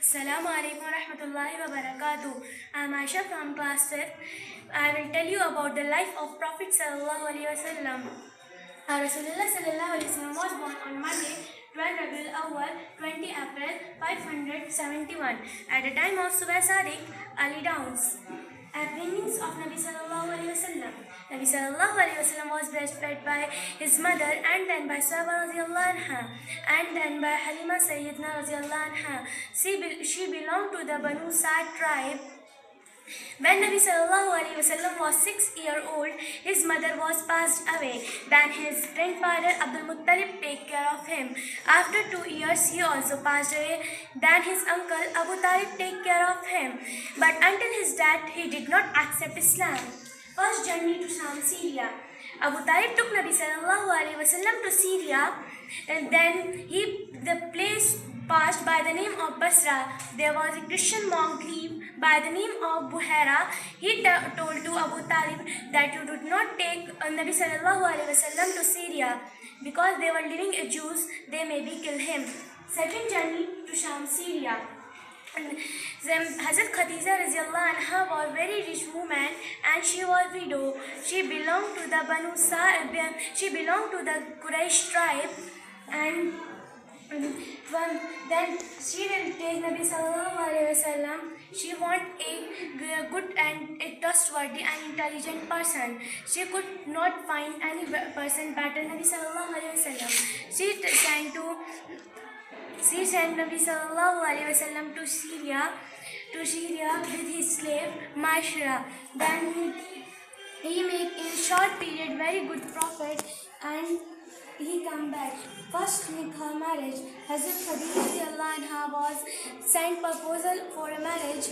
Assalamu alaikum wa rahmatullahi wa barakatuh. I am Aisha from class 5th. I will tell you about the life of Prophet sallallahu alaihi wasallam. Rasulullah sallallahu alaihi wasallam was born on Monday, 12 Rabiul Awwal, 20 April 571 at the time of Subh Sadiq Ali Downs. Upbringings of Nabi sallallahu alaihi wasallam. Nabi sallallahu alaihi wasallam was breastfed by his mother and then by Sahaba radiallahu anha and then by Halima Sayyidina radiallahu anha. She belonged to the Banu Sa'd tribe. When Nabi sallallahu alaihi wasallam was 6 years old, his mother was passed away. Then his grandfather Abdul Muttalib took care of him. After 2 years, he also passed away. Then his uncle Abu Talib took care of him. But until his death, he did not accept Islam. First journey to Sham, Syria. Abu Talib took Nabi sallallahu alaihi wasallam to Syria, and then the place passed by the name of Basra. There was a Christian monk by the name of Buhaira. He told to Abu Talib that you do not take Nabi sallallahu alaihi wasallam to Syria because they were living as Jews. They maybe kill him. Second journey to Sham, Syria. Hazrat Khadija radiallahu anha was a very rich woman and she was widow. She belonged to the Banu Sa'd. She belonged to the Quraysh tribe, and then she will take Nabi sallallahu alaihi wasallam. She want a good and a trustworthy and intelligent person. She could not find any person better Nabi sallallahu alaihi wasallam. She sent Nabi sallallahu alaihi wasallam to Syria with his slave Maishra. Then he made in short period very good profit and he come back. First nikah marriage. Hazrat Khadija radiallahu anha was sent proposal for a marriage.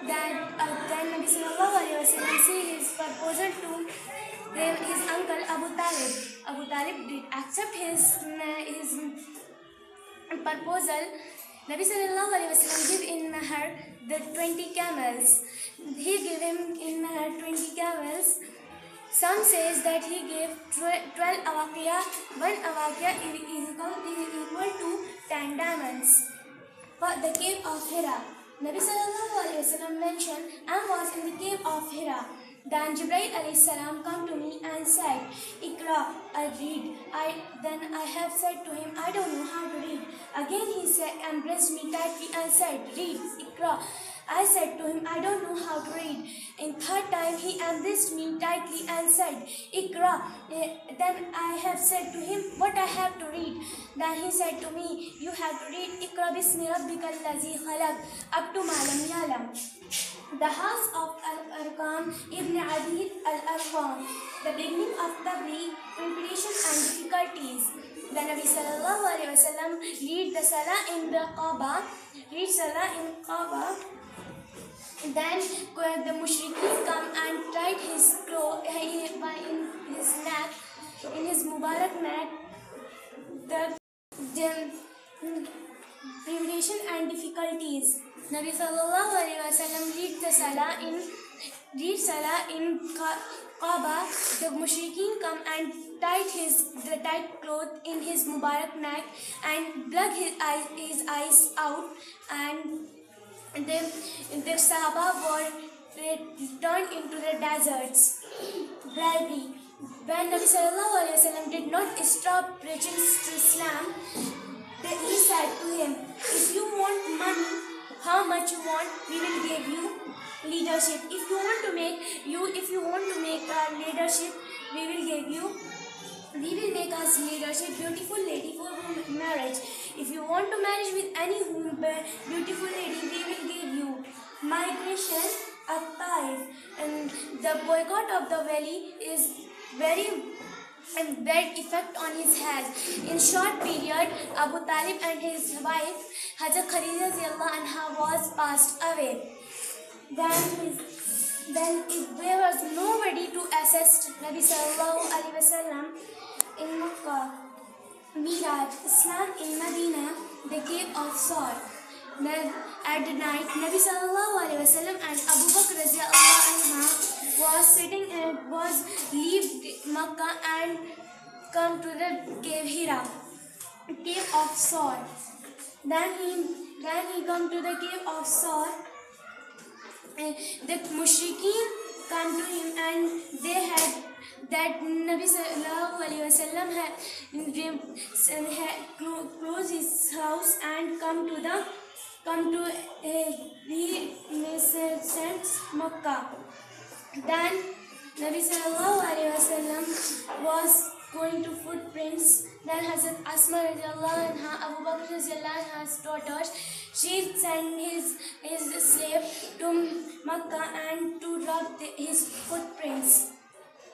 Then Nabi sallallahu alaihi wasallam see his proposal to his uncle Abu Talib. Abu Talib did accept his proposal. Nabi sallallahu alaihi wasallam gave in her the 20 camels. He gave him in her 20 camels. Some says that he gave 12 awaqiya. One awaqiya is equal to 10 diamonds. For the cave of Hira, Nabi sallallahu alaihi wasallam mentioned, I was in the cave of Hira. Then Jibreel alayhi salam come to me and said, Iqra, I read. Then I have said to him, I don't know how to read. Again he embraced me tightly and said, read, Iqra. I said to him, I don't know how to read. In third time he embraced me tightly and said, Iqra. Then I have said to him, what I have to read? Then he said to me, you have to read Iqra bismi rabbikal ladzi khalaq up to ma lam ya'lam. The house of Al-Arqam Ibn Adid Al-Arqam. The beginning of Tabligh, preparation and difficulties. The Nabi sallallahu alaihi wasallam lead the Salah in the Kaaba. Then the mushrikeen come and tied his cloth in his neck, in his Mubarak neck. The preparation and difficulties. Nabi sallallahu alaihi wasallam lead Salah in Kaaba. The mushrikeen come and tied the tight cloth in his Mubarak neck and plug his eyes out, and the Sahaba were turned into the deserts. Bribery. When Nabi sallallahu alaihi wasallam did not stop preaching Islam, he said to him, if you want money, how much you want, we will give you leadership. If you want to make leadership, we will make us leadership, beautiful lady for marriage. If you want to marry with any beautiful lady, we will give you migration at Taif. And the boycott of the valley is very bad effect on his health. In short period, Abu Talib and his wife Hazrat Khadija radiallahu anha was passed away. Then there was nobody to assist Nabi sallallahu alaihi wasallam in Makkah. Miraj, Islam in Medina, the cave of Sawr. Then at the night, Nabi sallallahu alaihi wasallam and Abu Bakr radiallahu anha was leave Makkah and come to the cave Hira, cave of Sawr. Then he come to the cave of Saur. The mushrikeen come to him and they had that Nabi sallallahu alaihi wasallam had closed his house and come to he sent Makkah. Then Nabi sallallahu alaihi wasallam was going to footprints. Then Hazrat Asma radiallahu anha, Abu Bakr radiallahu anha's daughters, she sent his slave to Makkah and to drop his footprints.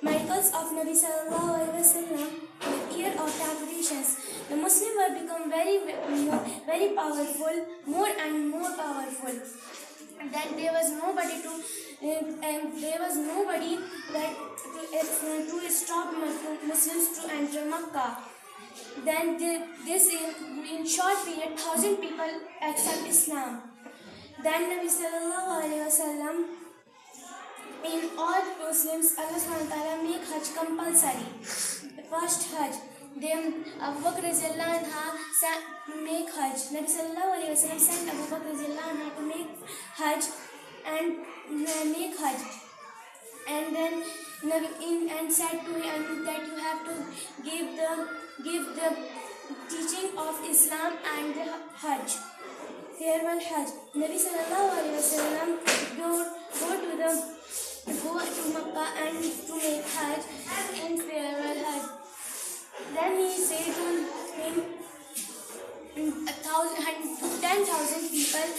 Miracles of Nabi sallallahu alaihi wasallam, the year of calculations. The Muslims were become very powerful, more and more powerful. Then there was nobody to stop Muslims to enter Makkah. Then this in short period 1,000 people accept Islam. Then Nabi sallallahu alaihi wasallam, in all Muslims, Allah subhanahu wa ta'ala make Hajj compulsory. The first Hajj. Then Abu Bakr radiallahu anha make Hajj. Nabi sallallahu alaihi wasallam sent Abu Bakr radiallahu anha to make Hajj and then and said to him that you have to give the teaching of Islam and the Hajj. Farewell Hajj. Nabi sallallahu alaihi wasallam go to Makkah and to make Hajj and farewell Hajj. Then he said to him, 10,000 people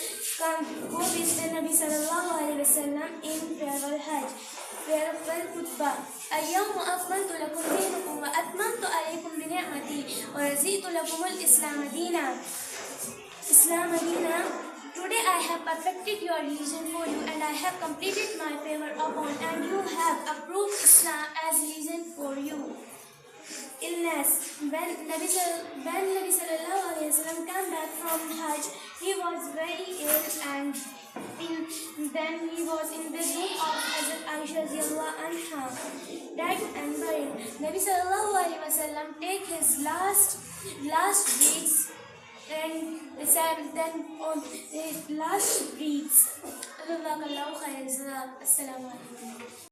go with the Nabi sallallahu alaihi wasallam in farewell Hajj. Farewell khutbah. اليوم أكملت لكم دينكم وأتممت عليكم بنعمتي ورضيت لكم الإسلام دينا. Islam Medina. Today I have perfected your religion for you and I have completed my favor upon and you have approved Islam as religion for you. Illness. When Nabi sallallahu alaihi wasallam came back from Hajj, he was very ill and then he was in the room of Hazrat Aisha radiallahu anha, dead and buried. Nabi sallallahu alaihi wasallam take his last breaths and then on his last breaths. Jazakallahu khairan. Assalamu alaikum.